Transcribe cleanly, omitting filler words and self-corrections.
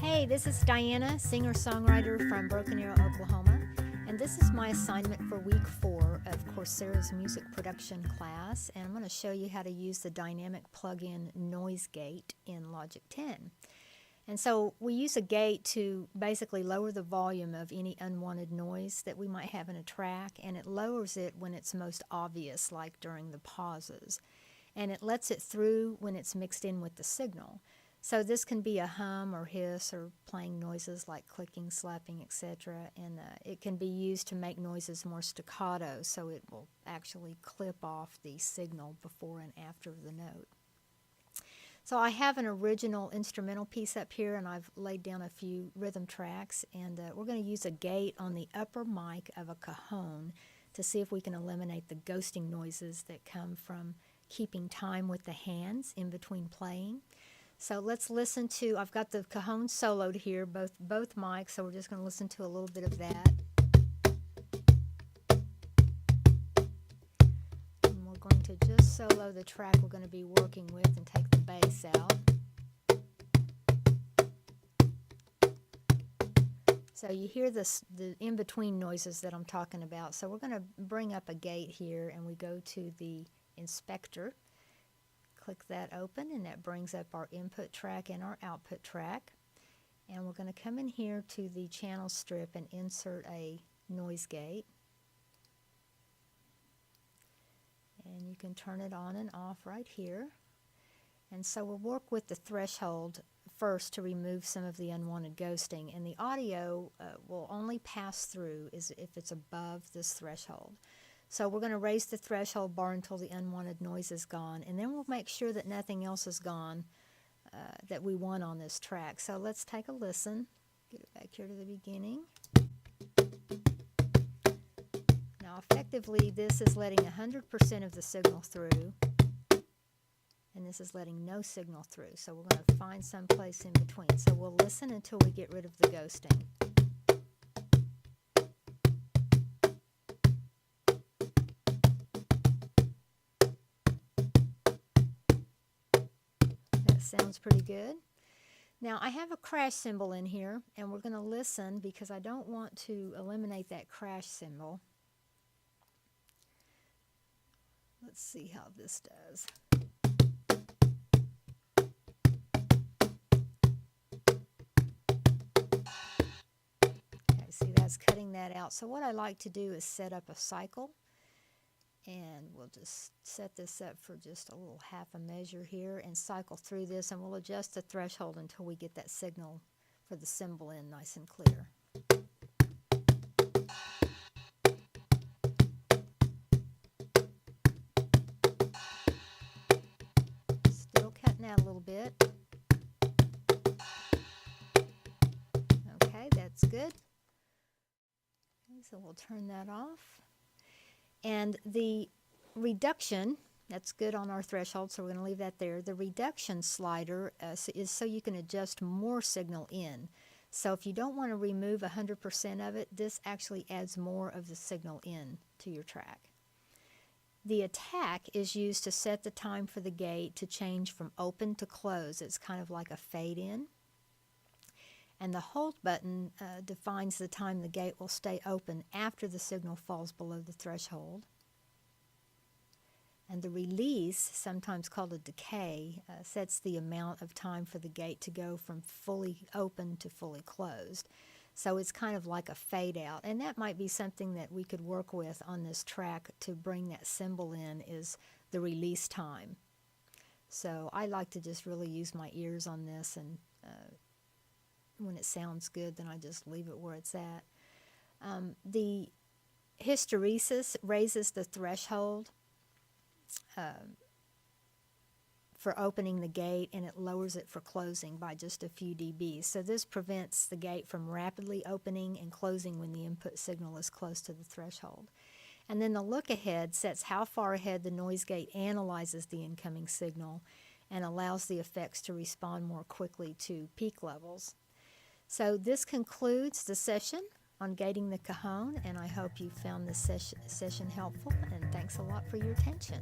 Hey, this is Diana, singer-songwriter from Broken Arrow, Oklahoma, and this is my assignment for week 4 of Coursera's music production class, and I'm going to show you how to use the dynamic plugin Noise Gate in Logic 10. And so we use a gate to basically lower the volume of any unwanted noise that we might have in a track, and it lowers it when it's most obvious, like during the pauses. And it lets it through when it's mixed in with the signal. So this can be a hum or hiss or playing noises like clicking, slapping, etc. And it can be used to make noises more staccato, so it will actually clip off the signal before and after the note. So I have an original instrumental piece up here, and I've laid down a few rhythm tracks, and we're going to use a gate on the upper mic of a cajon to see if we can eliminate the ghosting noises that come from keeping time with the hands in between playing. So let's listen to, I've got the cajon soloed here, both mics, so we're just going to listen to a little bit of that. And we're going to just solo the track we're going to be working with and take the bass out. So you hear the in-between noises that I'm talking about. So we're going to bring up a gate here, and we go to the inspector. Click that open, and that brings up our input track and our output track. And we're going to come in here to the channel strip and insert a noise gate. And you can turn it on and off right here. And so we'll work with the threshold first to remove some of the unwanted ghosting. And the audio will only pass through if it's above this threshold. So we're going to raise the threshold bar until the unwanted noise is gone, and then we'll make sure that nothing else is gone that we want on this track. So let's take a listen. Get it back here to the beginning. Now effectively this is letting 100% of the signal through, and this is letting no signal through. So we're going to find some place in between. So we'll listen until we get rid of the ghosting. Sounds pretty good. Now I have a crash cymbal in here, and we're going to listen because I don't want to eliminate that crash cymbal. Let's see how this does. Okay, see, that's cutting that out. So what I like to do is set up a cycle. And we'll just set this up for just a little half a measure here and cycle through this, and we'll adjust the threshold until we get that signal for the cymbal in nice and clear. Still cutting out a little bit. Okay, that's good. Okay, so we'll turn that off. And the reduction, that's good on our threshold, so we're going to leave that there. The reduction slider is so you can adjust more signal in. So if you don't want to remove 100% of it, this actually adds more of the signal in to your track. The attack is used to set the time for the gate to change from open to close. It's kind of like a fade in. And the hold button defines the time the gate will stay open after the signal falls below the threshold. And the release, sometimes called a decay, sets the amount of time for the gate to go from fully open to fully closed. So it's kind of like a fade out. And that might be something that we could work with on this track to bring that symbol in, is the release time. So I like to just really use my ears on this, and when it sounds good, then I just leave it where it's at. The hysteresis raises the threshold for opening the gate, and it lowers it for closing by just a few dB. So this prevents the gate from rapidly opening and closing when the input signal is close to the threshold. And then the look ahead sets how far ahead the noise gate analyzes the incoming signal and allows the effects to respond more quickly to peak levels. So this concludes the session on gating the cajon, and I hope you found this session helpful, and thanks a lot for your attention.